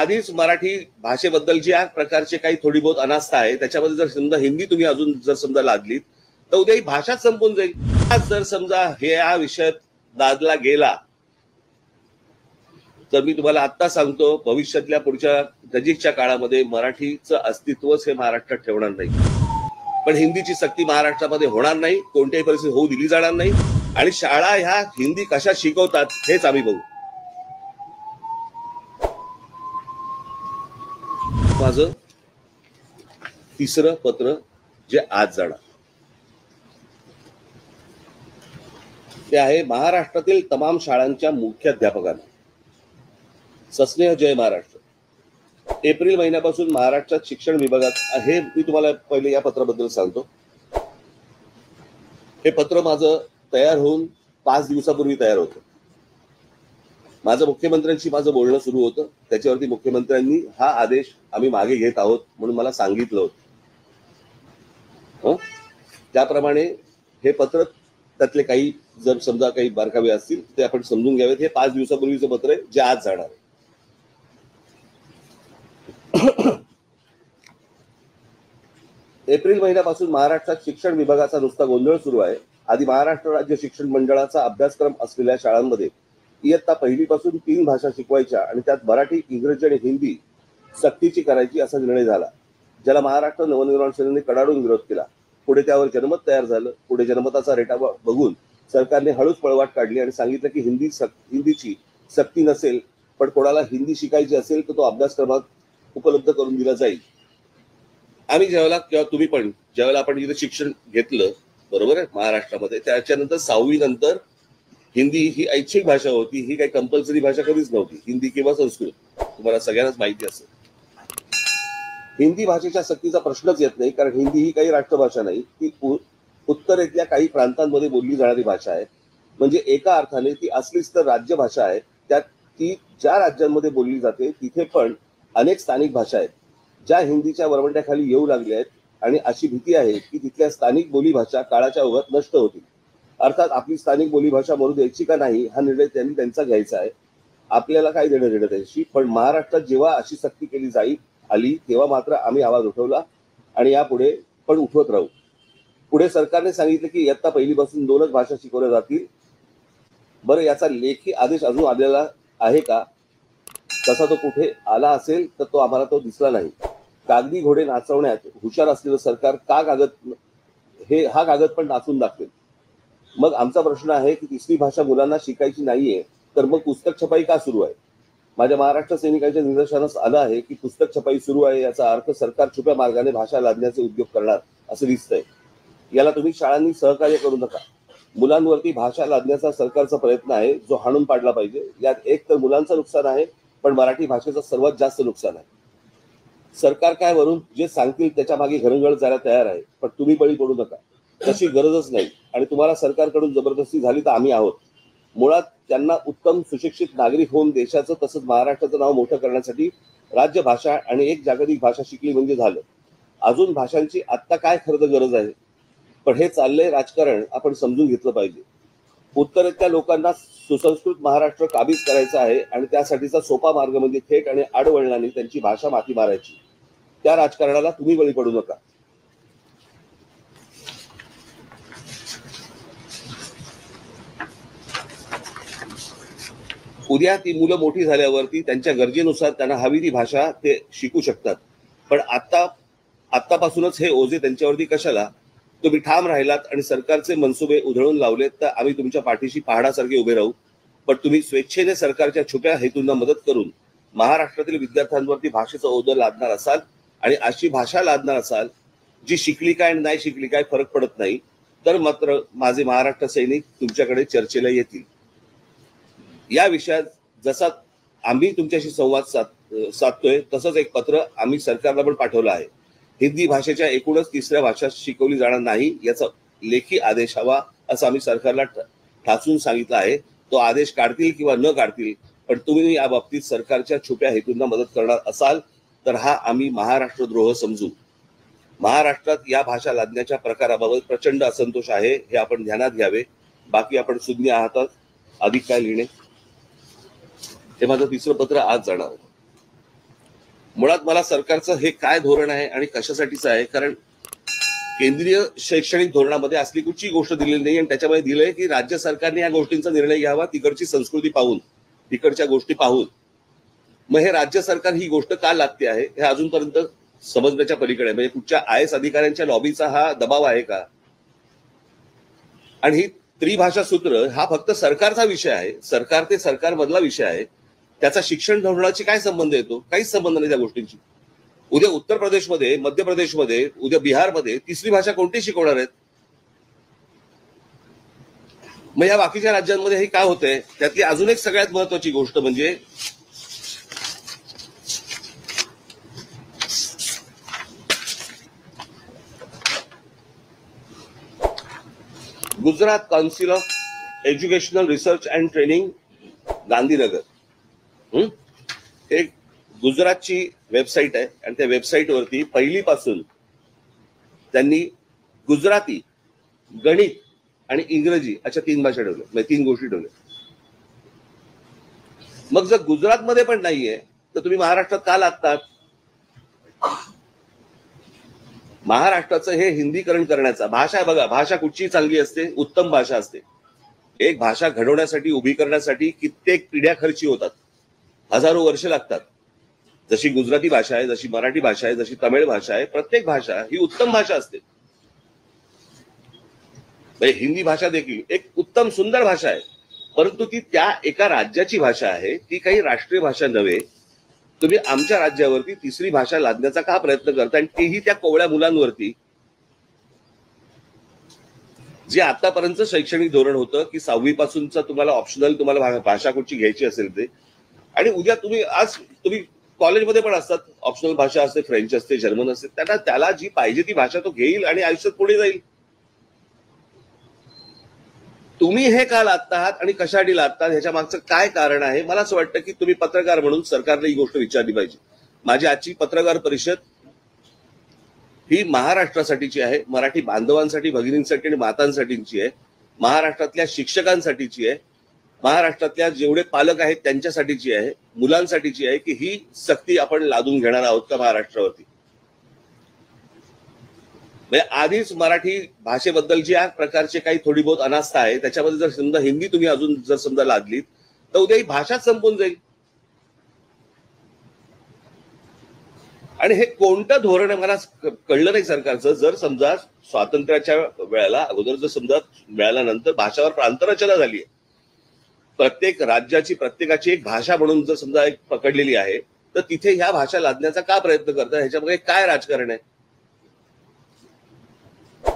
आधीच मराठी भाषेबद्दल ज्या प्रकारचे काही थोडी बहुत अनास्था आहे त्याच्यामध्ये जर समजा हिंदी तुम्ही अजून जर समजा लादलीत तर उद्या ही भाषाच संपून जाईल. आज जर समजा हे या विषयात लादला गेला तर मी तुम्हाला आता सांगतो भविष्यातल्या पुढच्या नजीकच्या काळामध्ये मराठीचं अस्तित्वच हे महाराष्ट्रात ठेवणार नाही. पण हिंदीची सक्ती महाराष्ट्रामध्ये होणार नाही, कोणत्याही परिस्थितीत होऊ दिली जाणार नाही. आणि शाळा ह्या हिंदी कशा शिकवतात हेच आम्ही बघू. माझं तिसरं पत्र जे आज जाणार ते आहे महाराष्ट्रातील तमाम शाळांच्या मुख्याध्यापकांना. सस्नेह जय महाराष्ट्र. एप्रिल महिन्यापासून महाराष्ट्रात शिक्षण विभागात हे मी तुम्हाला पहिले या पत्राबद्दल सांगतो. हे पत्र माझं तयार होऊन 5 दिवसापूर्वी तयार होतं. माझं मुख्यमंत्र्यांशी माझं बोलणं सुरू होतं. त्याच्यावरती मुख्यमंत्र्यांनी हा आदेश आम्ही मागे घेत आहोत म्हणून मला सांगितलं होतं. त्याप्रमाणे हे पत्र त्यातले काही जर समजा काही बारकावे असतील ते आपण समजून घ्यावेत. हे 5 दिवसापूर्वीचं पत्र आहे जे आज जाणार आहे. एप्रिल महिन्यापासून महाराष्ट्रात शिक्षण विभागाचा नुसता गोंधळ सुरू आहे. आधी महाराष्ट्र राज्य शिक्षण मंडळाचा अभ्यासक्रम असलेल्या शाळांमध्ये इयत्ता पहिलीपासून 3 भाषा शिकवायच्या आणि त्यात मराठी, इंग्रजी आणि हिंदी सक्तीची करायची असा निर्णय झाला, ज्याला महाराष्ट्र नवनिर्माण सेनेने कडाडून विरोध केला. पुढे त्यावर जनमत तयार झालं. पुढे जनमताचा रेटा बघून सरकारने हळूच पळवाट काढली आणि सांगितलं की हिंदीची सक्ती नसेल, पण कोणाला हिंदी शिकायची असेल तर तो अभ्यासक्रमात उपलब्ध करून दिला जाईल. आम्ही ज्यावेळेला किंवा तुम्ही पण ज्यावेळेला आपण इथे शिक्षण घेतलं बरोबर आहे महाराष्ट्रामध्ये, त्याच्यानंतर 6वी नंतर हिंदी ही ऐच्छिक भाषा होती. ही काही कंपल्सरी भाषा कधीच नव्हती, हिंदी किंवा संस्कृत. तुम्हाला सगळ्यांनाच माहिती असेल. हिंदी भाषेच्या सक्तीचा प्रश्नच येत नाही, कारण हिंदी ही काही राष्ट्रभाषा नाही. ती उत्तरेतल्या काही प्रांतांमध्ये बोलली जाणारी भाषा आहे. म्हणजे एका अर्थाने ती असलीच तर राज्यभाषा आहे. त्यात ती ज्या राज्यांमध्ये बोलली जाते तिथे पण अनेक स्थानिक भाषा आहेत ज्या हिंदीच्या वरवंट्याखाली येऊ लागल्या आहेत. आणि अशी भीती आहे की तिथल्या स्थानिक बोलीभाषा काळाच्या ओघात नष्ट होतील. अर्थात आपली स्थानिक बोलीभाषा मरू द्यायची का नाही हा निर्णय त्यांनी त्यांचा घ्यायचा आहे. आपल्याला काय देणं देणं त्याशी. पण महाराष्ट्रात जेव्हा अशी सक्ती केली आली तेव्हा मात्र आम्ही आवाज उठवला आणि यापुढे पण उठवत राहू. पुढे सरकारने सांगितलं की इयत्ता पहिलीपासून 2च भाषा शिकवल्या जातील. बरं, याचा लेखी आदेश अजून आलेला आहे का? तसा तो कुठे आला असेल तर तो आम्हाला तो दिसला नाही. कागदी घोडे नाचवण्यात हुशार असलेलं सरकार हा कागद पण नाचून दाखवेल. मग आमचा प्रश्न आहे की तिसरी भाषा मुलांना शिकायची नाहीये तर मग पुस्तक छपाई का सुरू आहे? माझ्या महाराष्ट्र सैनिकांच्या निदर्शनास आलं आहे की पुस्तक छपाई सुरू आहे याचा अर्थ सरकार छुप्या मार्गाने भाषा लादण्याचे उद्योग करणार असं दिसतंय. याला तुम्ही शाळांनी सहकार्य करू नका. मुलांवरती भाषा लादण्याचा सरकारचा प्रयत्न आहे जो हाणून पाडला पाहिजे. यात एक तर मुलांचं नुकसान आहे, पण मराठी भाषेचं सर्वात जास्त नुकसान आहे. सरकार काय वरून जे सांगतील त्याच्या मागे घरंगळ जायला तयार आहे, पण तुम्ही बळी पडू नका. तशी गरजच नाही. आणि तुम्हाला सरकारकडून जबरदस्ती झाली तर आम्ही आहोत. मुळात त्यांना उत्तम सुशिक्षित नागरिक होऊन देशाचं तसंच महाराष्ट्राचं नाव मोठं करण्यासाठी राज्यभाषा आणि एक जागतिक भाषा शिकली म्हणजे झालं. अजून भाषांची आत्ता काय खरं तर गरज आहे? पण हे चाललंय राजकारण आपण समजून घेतलं पाहिजे. उत्तरेतल्या लोकांना सुसंस्कृत महाराष्ट्र काबीज करायचा आहे आणि त्यासाठीचा सोपा मार्ग म्हणजे थेट आणि आडवळणाने त्यांची भाषा माती मारायची. त्या राजकारणाला तुम्ही बळी पडू नका. उद्या ती मुलं मोठी झाल्यावरती त्यांच्या गरजेनुसार त्यांना हवी ती भाषा ते शिकू शकतात. पण आत्तापासूनच हे ओझे त्यांच्यावरती कशाला? तुम्ही ठाम राहिलात आणि सरकारचे मनसुबे उधळून लावलेत तर आम्ही तुमच्या पाठीशी पहाडासारखे उभे राहू. पण तुम्ही स्वेच्छेने सरकारच्या छुप्या हेतूंना मदत करून महाराष्ट्रातील विद्यार्थ्यांवरती भाषेचं ओझं लादणार असाल आणि अशी भाषा लादणार असाल जी शिकली काय आणि नाही शिकली काय फरक पडत नाही, तर मात्र माझे महाराष्ट्र सैनिक तुमच्याकडे चर्चेला येतील. या विषयात जसा आम्ही तुमच्याशी संवाद साधतोय तसंच एक पत्र आम्ही सरकारला पण पाठवलं आहे. हिंदी भाषेच्या एकूणच तिसऱ्या भाषा शिकवली जाणार नाही याचा लेखी आदेश हवा असं आम्ही सरकारला ठासून सांगितलं आहे. तो आदेश काढतील किंवा न काढतील, पण तुम्ही या बाबतीत सरकारच्या छुप्या हेतूंना मदत करणार असाल तर हा आम्ही महाराष्ट्रद्रोह समजू. महाराष्ट्रात या भाषा लादण्याच्या प्रकाराबाबत प्रचंड असंतोष आहे, हे आपण ध्यानात घ्यावे. बाकी आपण सुज्ञ आहात. अधिक काय लिहिणे? हे माझं तिसरं पत्र आज जाणार. मुळात मला सरकारचं हे काय धोरण आहे आणि कशासाठीचं आहे, कारण केंद्रीय शैक्षणिक धोरणामध्ये असली कुठची गोष्ट दिलेली नाही आणि त्याच्यामध्ये दिलंय की राज्य सरकारने या गोष्टींचा निर्णय घ्यावा तिकडची संस्कृती पाहून, तिकडच्या गोष्टी पाहून. मग हे राज्य सरकार ही गोष्ट का लागते आहे हे अजूनपर्यंत समजण्याच्या पलीकडे. म्हणजे कुठच्या IAS अधिकाऱ्यांच्या लॉबीचा हा दबाव आहे का? आणि ही त्रिभाषा सूत्र हा फक्त सरकारचा विषय आहे, सरकार ते सरकारमधला विषय आहे. त्याचा शिक्षण धोरणाची काय संबंध येतो? काहीच संबंध नाही त्या गोष्टींची. उद्या उत्तर प्रदेशमध्ये, मध्य प्रदेशमध्ये, उद्या बिहारमध्ये तिसरी भाषा कोणती शिकवणार आहेत? मग या बाकीच्या राज्यांमध्ये हे काय होतंय? त्यातली अजून एक सगळ्यात महत्वाची गोष्ट म्हणजे Gujarat council of educational research and training Gandhinagar, एक गुजरातची वेबसाईट आहे आणि त्या वेबसाईटवरती पहिलीपासून त्यांनी गुजराती, गणित आणि इंग्रजी अशा 3 भाषा ठेवल्या, म्हणजे 3 गोष्टी ठेवल्या. मग जर गुजरातमध्ये पण नाहीये तर तुम्ही महाराष्ट्रात का लागतात? महाराष्ट्राचं हे हिंदीकरण करण्याचा भाषा आहे. बघा, भाषा कुठची चांगली असते? उत्तम भाषा असते. एक भाषा घडवण्यासाठी, उभी करण्यासाठी कित्येक पिढ्या खर्ची होतात, हजारो वर्ष लागतात. जशी गुजराती भाषा आहे, जशी मराठी भाषा आहे, जशी तमिळ भाषा आहे, प्रत्येक भाषा ही उत्तम भाषा असते. हिंदी भाषा देखील एक उत्तम सुंदर भाषा आहे, परंतु ती त्या एका राज्याची भाषा आहे, ती काही राष्ट्रीय भाषा नव्हे. तुम्ही आमच्या राज्यावरती तिसरी भाषा लादण्याचा का प्रयत्न करता? आणि तेही त्या कोवळ्या मुलांवरती. जे आतापर्यंत शैक्षणिक धोरण होतं की 6वी पासूनचा तुम्हाला ऑप्शनल, तुम्हाला भाषा कुठची घ्यायची असेल ते, आणि उद्या तुम्ही कॉलेजमध्ये पण असतात, ऑप्शनल भाषा असते, फ्रेंच असते, जर्मन असते. त्याला जी पाहिजे ती भाषा तो घेईल आणि आयुष्यात पुढे जाईल. तुम्ही हे का लादतात आणि कशासाठी लादतात ह्याच्या मागचं काय कारण आहे? मला असं वाटतं की तुम्ही पत्रकार म्हणून सरकारने ही गोष्ट विचारली पाहिजे. माझी आजची पत्रकार परिषद ही महाराष्ट्रासाठीची आहे, मराठी बांधवांसाठी, भगिनींसाठी आणि मातांसाठीची आहे, महाराष्ट्रातल्या शिक्षकांसाठीची आहे, महाराष्ट्रातल्या जेवढे पालक आहेत त्यांच्यासाठीची आहे, मुलांसाठीची आहे की ही सक्ती आपण लादून घेणार आहोत का महाराष्ट्रावरती? म्हणजे आधीच मराठी भाषेबद्दल ज्या प्रकारचे काही थोडी बहुत अनास्था आहे त्याच्यामध्ये जर समजा हिंदी तुम्ही अजून जर समजा लादलीत तर उद्या ही भाषाच संपून जाईल. आणि हे कोणतं धोरण आहे मला कळलं नाही सरकारचं. जर समजा स्वातंत्र्याच्या वेळेला अगोदर जर समजा मिळाल्यानंतर भाषावर प्रांतरचना झाली आहे, प्रत्येक राज्याची प्रत्येकाची एक भाषा म्हणून जर समजा एक पकडलेली आहे, तर तिथे ह्या भाषा लादण्याचा का प्रयत्न करता? ह्याच्यामध्ये काय राजकारण आहे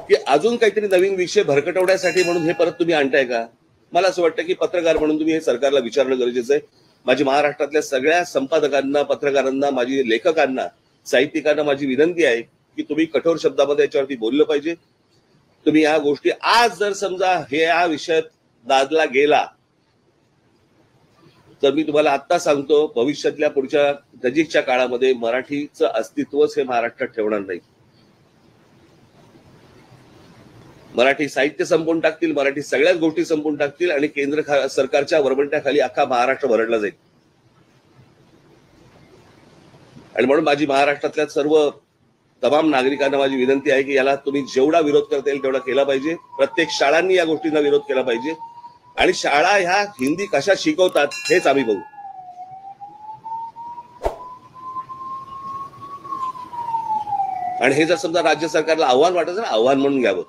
की अजून काहीतरी नवीन विषय भरकटवण्यासाठी म्हणून हे परत तुम्ही आणताय का? मला असं वाटतं की पत्रकार म्हणून तुम्ही हे सरकारला विचारणं गरजेचं आहे. माझी महाराष्ट्रातल्या सगळ्या संपादकांना, पत्रकारांना, माझी लेखकांना, साहित्यिकांना माझी विनंती आहे की तुम्ही कठोर शब्दामध्ये याच्यावरती बोललं पाहिजे. तुम्ही ह्या गोष्टी आज जर समजा हे या विषयात लादला गेला तर मी तुम्हाला आता सांगतो, भविष्यातल्या पुढच्या नजीकच्या काळामध्ये मराठीचं अस्तित्वच हे महाराष्ट्रात ठेवणार नाही. मराठी साहित्य संपवून टाकतील, मराठी सगळ्याच गोष्टी संपवून टाकतील आणि केंद्र सरकारच्या वरवंट्याखाली अख्खा महाराष्ट्र भरडला जाईल. आणि म्हणून माझी महाराष्ट्रातल्या सर्व तमाम नागरिकांना माझी विनंती आहे की याला तुम्ही जेवढा विरोध करता येईल तेवढा केला पाहिजे. प्रत्येक शाळांनी या गोष्टींना विरोध केला पाहिजे आणि शाळा ह्या हिंदी कशा शिकवतात हेच आम्ही बघू. आणि हे जर समजा राज्य सरकारला आव्हान वाटत ना, आव्हान म्हणून घ्यावं.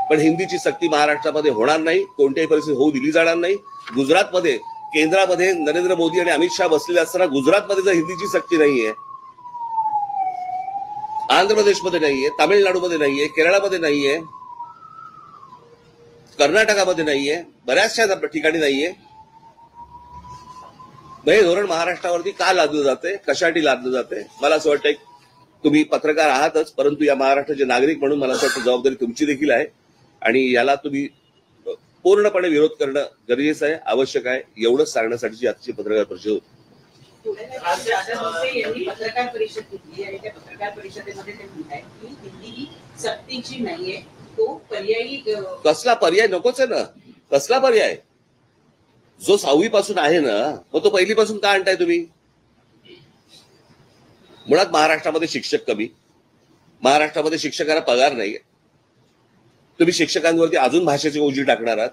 पण हिंदीची सक्ती महाराष्ट्रामध्ये होणार नाही, कोणत्याही परिस्थितीत होऊ दिली जाणार नाही. गुजरातमध्ये, केंद्रामध्ये नरेंद्र मोदी आणि अमित शहा बसलेले असताना गुजरातमध्ये जर हिंदीची सक्ती नाहीये, आंध्र प्रदेशमध्ये नाहीये, तामिळनाडूमध्ये नाहीये, केरळमध्ये नाहीये, कर्नाटकामध्ये नाहीये, बऱ्याचशा ठिकाणी नाहीये, हे धोरण महाराष्ट्रावरती का लादलं जाते, कशासाठी लादलं जाते? मला असं वाटतं तुम्ही पत्रकार आहातच, परंतु या महाराष्ट्राचे नागरिक म्हणून मला असं वाटतं जबाबदारी तुमची देखील आहे आणि याला तुम्ही पूर्णपणे विरोध करणं गरजेचं आहे, आवश्यक आहे. एवढंच सांगण्यासाठी आजची पत्रकार परिषद होती. पत्रकार परिषद घेतली आणि त्या पत्रकार परिषदेमध्ये ते म्हणतात की हिंदी ही सक्तीची नाहीये, तो पर्यायी. कसला पर्याय? नकोच आहे ना. कसला पर्याय? जो 6वी पासून आहे ना, मग तो पहिली पासून का आणताय तुम्ही? मुळात महाराष्ट्रामध्ये शिक्षक कमी, महाराष्ट्रामध्ये शिक्षकांना पगार नाहीये, तुम्ही शिक्षकांवरती अजून भाषेची ओझी टाकणार आहात.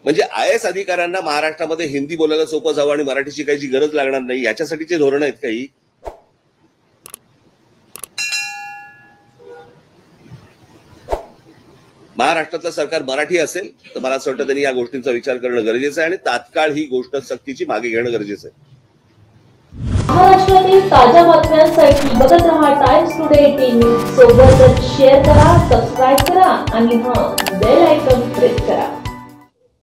म्हणजे IAS अधिकाऱ्यांना महाराष्ट्रामध्ये हिंदी बोलायला सोपं जावं आणि मराठी शिकायची गरज लागणार नाही याच्यासाठीचे धोरण आहेत काही. महाराष्ट्रातलं सरकार मराठी असेल तर मला असं वाटतं त्यांनी या गोष्टींचा विचार करणं गरजेचं आहे आणि तात्काळ ही गोष्ट सक्तीची मागे घेणं गरजेचं आहे. महाराष्ट्रातील ताज्या बातम्यांसाठी बघत रहा टाइम्स टुडे टीव्ही. सोबतच शेअर करा, सबस्क्राईब करा आणि बेल आयकॉन प्रेस करा.